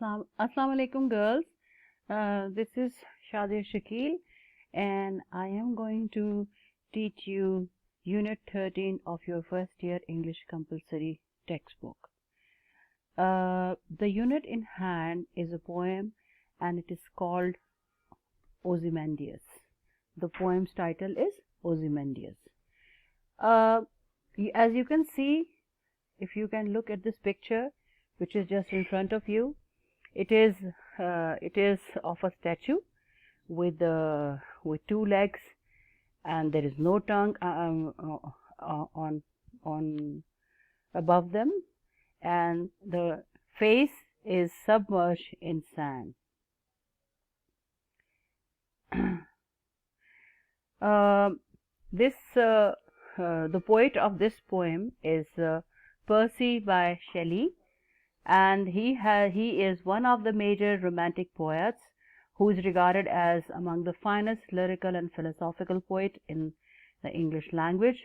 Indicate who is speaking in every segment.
Speaker 1: Assalamu alaikum, girls. This is Shadir Shakil, and I am going to teach you Unit 13 of your first year English compulsory textbook. The unit in hand is a poem, and it is called Ozymandias. The poem's title is Ozymandias. As you can see, if you can look at this picture, which is just in front of you, it is of a statue with two legs, and there is no tongue on above them, and the face is submerged in sand. The poet of this poem is Percy Bysshe Shelley, and he is one of the major romantic poets who is regarded as among the finest lyrical and philosophical poet in the English language.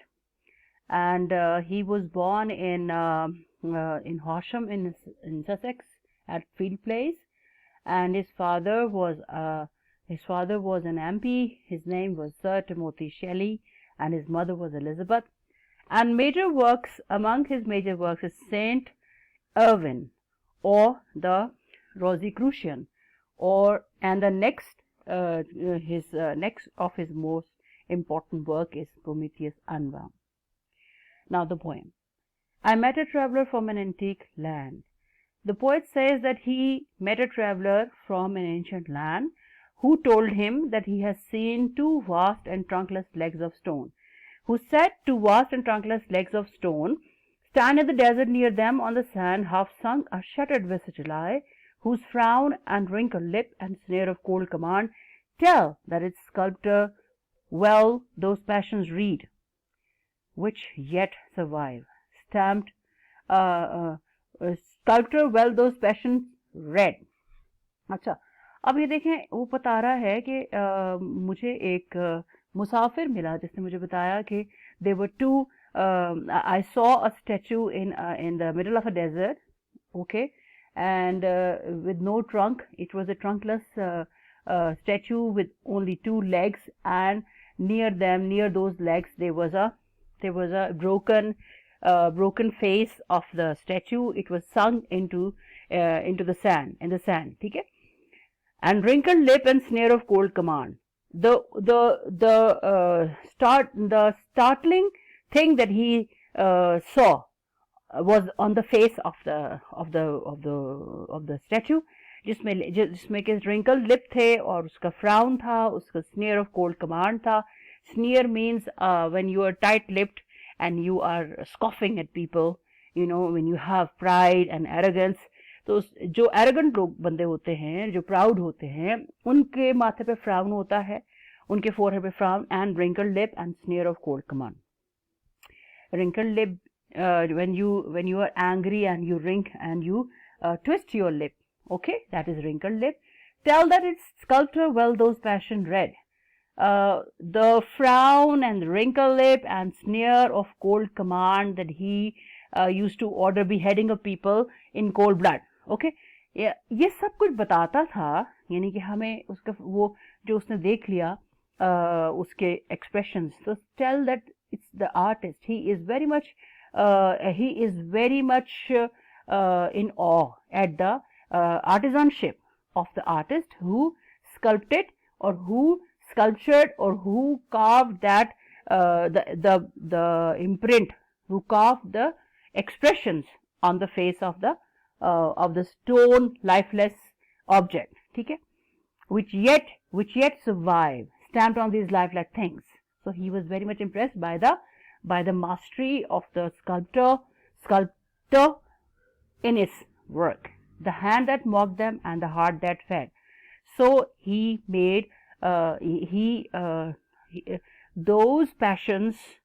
Speaker 1: And he was born in Horsham in Sussex at Field Place, and his father was an MP. His name was Sir Timothy Shelley, and his mother was Elizabeth. And among his major works is Saint Irwin, or the Rosicrucian, and the next of his most important work is Prometheus Unbound. Now the poem. I met a traveler from an antique land. The poet says that he met a traveler from an ancient land who told him that he has seen two vast and trunkless legs of stone, who said two vast and trunkless legs of stone stand in the desert near them on the sand, half sunk, a shuttered visage lie, whose frown and wrinkled lip and sneer of cold command tell that its sculptor well those passions read, which yet survive. Stamped sculptor well those passions read. अच्छा, अब ये देखें, वो बता रहा है कि मुझे एक मुसाफिर मिला जिसने मुझे बताया कि there were two I saw a statue in the middle of a desert, okay, and with no trunk. It was a trunkless statue with only two legs, and near those legs, there was a broken face of the statue. It was sunk into the sand, ठीक है? And wrinkled lip and sneer of cold command. The startling thing that he saw was on the face of the statue, जिसमें के wrinkled lip थे और उसका frown था, उसका sneer of cold command था. Sneer means when you are tight-lipped and you are scoffing at people, you know, when you have pride and arrogance. तो जो एरोगेंट लोग बंदे होते हैं, जो प्राउड होते हैं, उनके माथे पे फ्राउन होता है, उनके फोरहेड पे frown, and wrinkled lip and sneer of cold command. Wrinkled lip, when you are angry and you twist your lip, okay, that is wrinkled lip. Tell that its sculptor well those passion read. The frown and the wrinkled lip and sneer of cold command that he used to order beheading of people in cold blood. Okay, ये सब कुछ बताता था, यानी कि हमें उसका वो जो उसने देख लिया उसके एक्सप्रेशंस. तो tell that it's the artist, he is very much in awe at the artisanship of the artist who sculpted or who sculptured or who carved that the imprint, who carved the expressions on the face of the stone lifeless object, ठीक है, which yet survive, stamped on these lifelike things. So he was very much impressed by the mastery of the sculptor in his work, the hand that mocked them and the heart that fed. So he made those passions,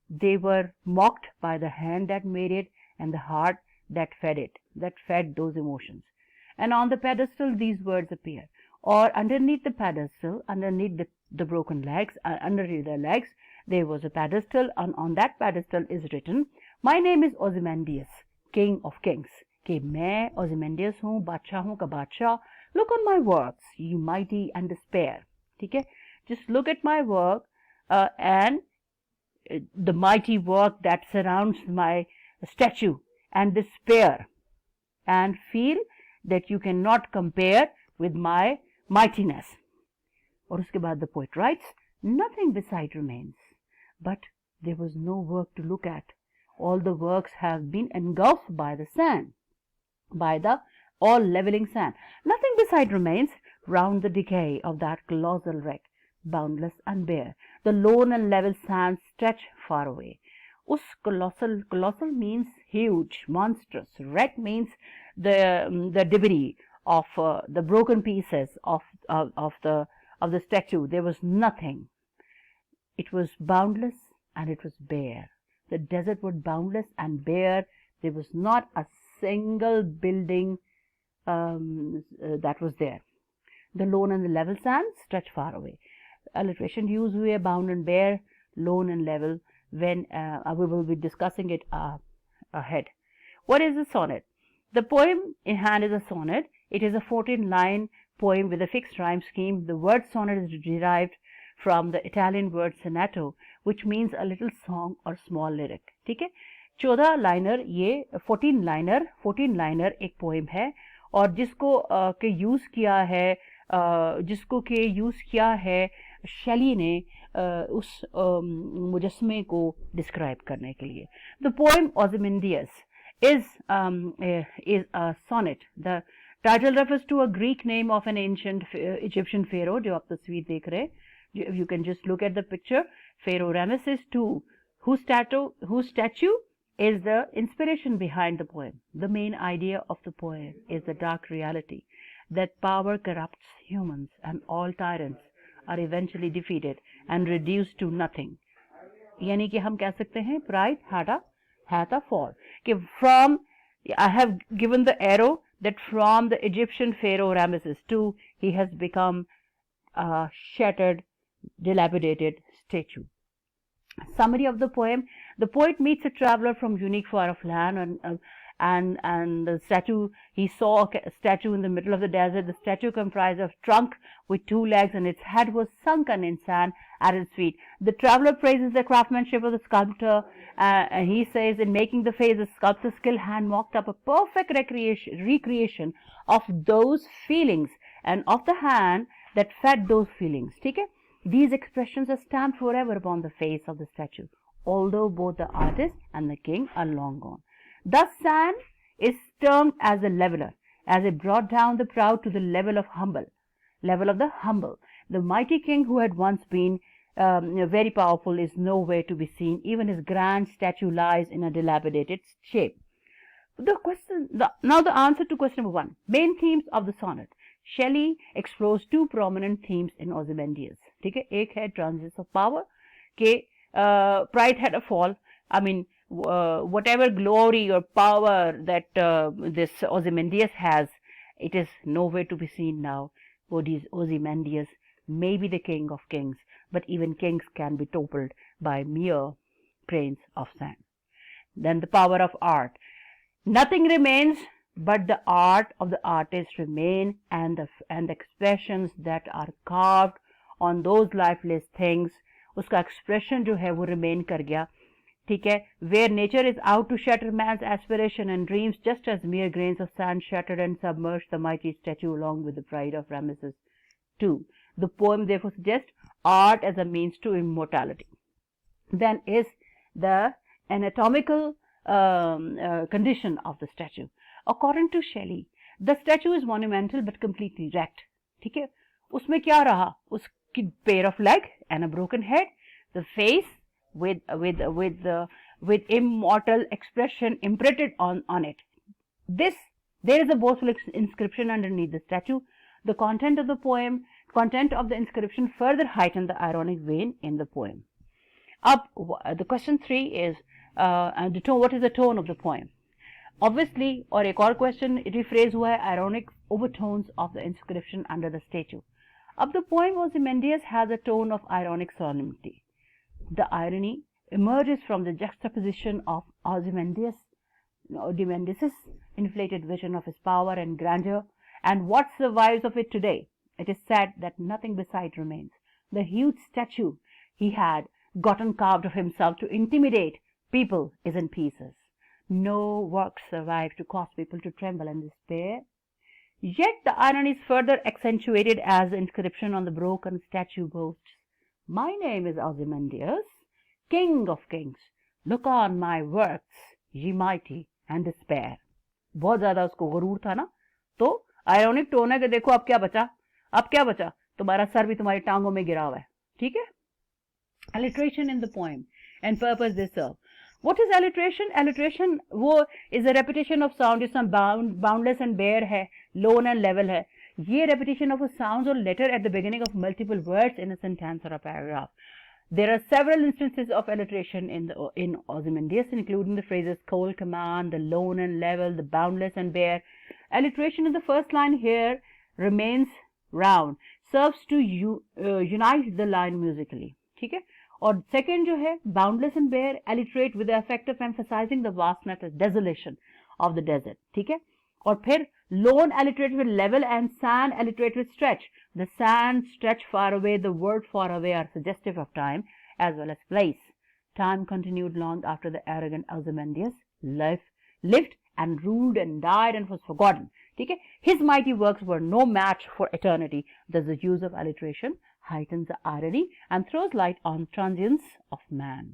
Speaker 1: they were mocked by the hand that made it and the heart that fed those emotions. And on the pedestal these words appear, or underneath the pedestal, underneath the broken legs, underneath the legs there was a pedestal, and on that pedestal is written, my name is Ozymandias, King of Kings. कि मैं ओzymandias हूँ, बादशाहों का बादशाह. Look on my works, you mighty and despair. ठीक है, just look at my work and the mighty work that surrounds my statue and despair, and feel that you cannot compare with my mightiness. और उसके बाद the poet writes, nothing beside remains, but there was no work to look at. All the works have been engulfed by the sand, by the all-leveling sand. Nothing beside remains round the decay of that colossal wreck, boundless and bare. The lone and level sands stretch far away. Us colossal means huge, monstrous. Wreck means the debris of the broken pieces of the statue. There was nothing. It was boundless and it was bare. The desert was boundless and bare. There was not a single building that was there. The lone and the level sands stretch far away. Alliteration used हुए bound and bare, lone and level, when we will be discussing it ahead. What is a sonnet? The poem in hand is a sonnet. It is a 14-line poem with a fixed rhyme scheme. The word sonnet is derived from the Italian word sonetto, which means a little song or small lyric. ठीक है, 14 liner, ये 14 liner एक poem है, और जिसको के use किया है शैली ने उस मुजस्मे को डिस्क्राइब करने के लिए. The poem Ozymandias is a sonnet. The title refers to a Greek name of an ancient Egyptian pharaoh, जो आप तस्वीर देख रहे हैं. You can just look at the picture. Pharaoh Ramesses II, whose statue is the inspiration behind the poem. The main idea of the poem is the dark reality that power corrupts humans and all tyrants are eventually defeated and reduced to nothing. यानी कि हम कह सकते हैं pride had a fall. कि I have given the arrow that from the Egyptian pharaoh Ramesses II, he has become a shattered, dilapidated statue. Summary of the poem: the poet meets a traveler from unique far off land, and the statue, he saw a statue in the middle of the desert. The statue comprised of trunk with 2 legs, and its head was sunken in sand at its feet. The traveler praises the craftsmanship of the sculptor, and he says, in making the face, the sculptor's skilled hand mocked up a perfect recreation of those feelings and of the hand that fed those feelings. ठीक है, these expressions are stamped forever upon the face of the statue, although both the artist and the king are long gone. Thus sand is termed as a leveler, as it brought down the proud to the level of the humble. The mighty king who had once been very powerful is nowhere to be seen. Even his grand statue lies in a dilapidated shape. Now the answer to question number 1. Main themes of the sonnet. Shelley explores 2 prominent themes in Ozymandias. ठीक है, एक है transits of power, कि pride had a fall. I mean, whatever glory or power that this Ozymandias has, it is nowhere to be seen now. Ozymandias may be the king of kings, but even kings can be toppled by mere grains of sand. Then the power of art. Nothing remains but the art of the artist remain, and the expressions that are carved on those lifeless things, उसका expression जो है वो remain कर गया. ठीक है, where nature is out to shatter man's aspiration and dreams, just as mere grains of sand shattered and submerged the mighty statue along with the pride of Ramesses II. The poem therefore suggests art as a means to immortality. Then is the anatomical condition of the statue. According to Shelley, the statue is monumental but completely wrecked. ठीक है, उसमें क्या रहा? उसकी pair of leg and a broken head, the face with immortal expression imprinted on it. There is a boastful inscription underneath the statue. The content of the inscription further heightened the ironic vein in the poem. The question 3 is what is the tone of the poem? Obviously, और एक और question rephrase हुआ है, ironic overtones of the inscription under the statue. अब the poem Ozymandias has a tone of ironic solemnity. The irony emerges from the juxtaposition of Ozymandias Ozymandias' inflated vision of his power and grandeur. And what survives of it today? It is said that nothing beside remains. The huge statue he had gotten carved of himself to intimidate people is in pieces. No works survive to cause people to tremble and despair. Yet the irony is further accentuated as the inscription on the broken statue boasts, "My name is Ozymandias, King of Kings. Look on my works, ye mighty, and despair." बहुत ज्यादा उसको गुरूर था ना, तो ironic tone है कि देखो अब क्या बचा, अब क्या बचा, तुम्हारा सर भी तुम्हारी टांगों में गिरा हुआ है. ठीक है. Alliteration in the poem and purpose they serve. What is alliteration? Alliteration वो is a repetition of sound. जिसमें boundless and bare है, lone and level है. ये repetition of a sound or letter at the beginning of multiple words in a sentence or a paragraph. There are several instances of alliteration in Ozymandias, including the phrases cold command, the lone and level, the boundless and bare. Alliteration in the first line here remains round, serves to unite the line musically. ठीक है. और second जो है boundless and bare alliterate with the effect of emphasising the vastness desolation of the desert. ठीक है. और फिर lone alliterate with level and sand alliterate with stretch. The sand stretch far away, the word far away are suggestive of time as well as place. Time continued long after the arrogant Ozymandias lived and ruled and died and was forgotten. ठीक है. His mighty works were no match for eternity. Thus the use of alliteration heightens the irony and throws light on transience of man.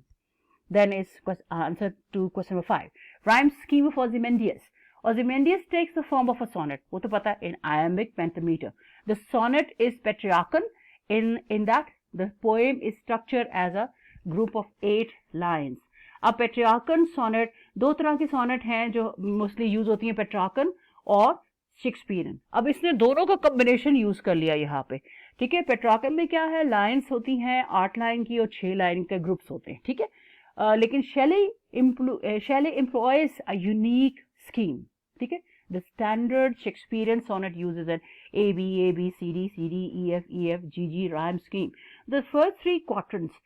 Speaker 1: Then is answer to question number 5. Rhyme scheme of Ozymandias. Ozymandias takes the form of a sonnet. वो तो पता है, in iambic pentameter. The sonnet is Petrarchan in that the poem is structured as a group of 8 lines. अब Petrarchan sonnet, दो तरह की sonnet हैं जो mostly use होती हैं, Petrarchan और शेक्सपियरन. अब इसने दोनों का कॉम्बिनेशन यूज कर लिया यहाँ पे. ठीक है. पेट्रार्कन में क्या है, लाइंस होती हैं 8 लाइन की और 6 लाइन के ग्रुप्स होते हैं. ठीक है. लेकिन Shelley employs a unique scheme. ठीक है. The standard Shakespearean sonnet uses an A B C D E F G G rhyme scheme. The first 3 quatrains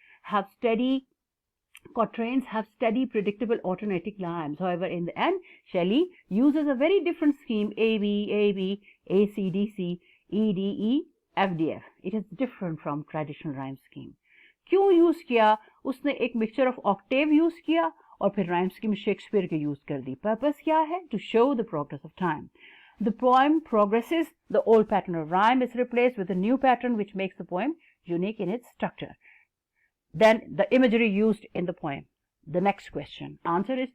Speaker 1: have steady, predictable alternating rhymes. However, in the end, Shelley uses a very different scheme: A B A C D C E D E F D F. It is different from traditional rhyme scheme. क्यों use किया? उसने एक mixture of Octave use किया और फिर rhyme scheme Shakespeare के use कर दी. पर्पस क्या है? To show the progress of time. The poem progresses, the old pattern of rhyme is replaced with a new pattern which makes the poem unique in its structure. Then the imagery used in the poem. The next question. Answer is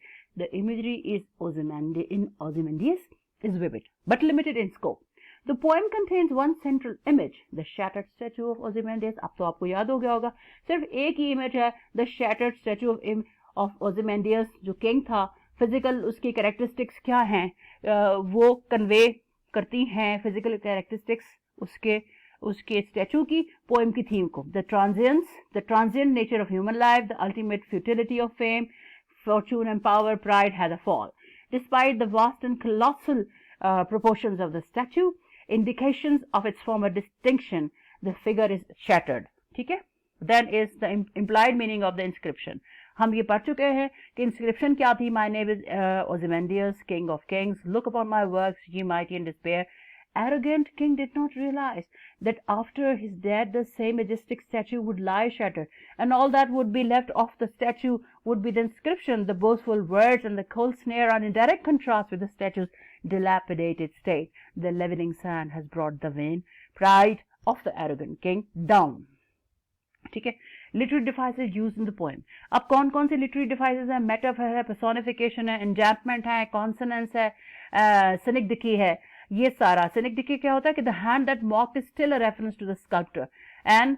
Speaker 1: the imagery in Ozymandias is vivid but limited in scope. The poem contains one central image, the shattered statue of Ozymandias. अब तो आपको याद हो गया होगा, सिर्फ एक ही image है, the shattered statue of Ozymandias जो किंग था. फिजिकल उसकी कैरेक्टरिस्टिक्स क्या हैं, वो कन्वे करती हैं फिजिकल कैरेक्टरिस्टिक्स उसके स्टैचू की पोएम की थीम को. The transient nature of human life, the ultimate futility of fame, fortune and power, pride had a fall. Despite the vast and colossal proportions of the statue, indications of its former distinction, the figure is shattered. ठीक है. Then is the implied meaning of the inscription. हम ये पढ़ चुके हैं कि inscription क्या थी. My name is Ozymandias, King of Kings. Look upon my works, ye mighty in despair. Arrogant king did not realize that after his death the same majestic statue would lie shattered, and all that would be left of the statue would be the inscription. The boastful words and the cold sneer are in direct contrast with the statue's dilapidated state. The leveling sand has brought the vain pride of the arrogant king down. ठीक है. Literary devices used in the poem. अब कौन कौन से literary devices हैं? Metaphor है, personification है, enjambment है, consonance है, synecdoche है. ये सारा synecdoche क्या होता है कि the hand that mocked is still a reference to the sculptor and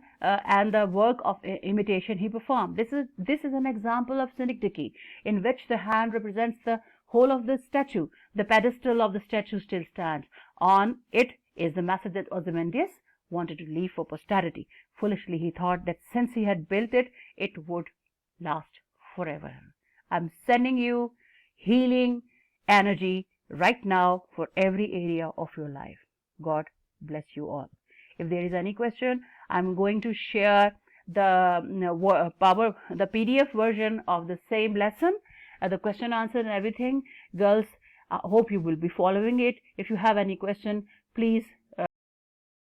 Speaker 1: the work of imitation he performed. This is an example of synecdoche in which the hand represents the whole of the statue. The pedestal of the statue still stands. On it is the message that Ozymandias wanted to leave for posterity. Foolishly he thought that since he had built it, it would last forever. I'm sending you healing energy right now for every area of your life. God bless you all. If there is any question, I'm going to share the PDF version of the same lesson, the question answer and everything Girls, I hope you will be following it. If you have any question, please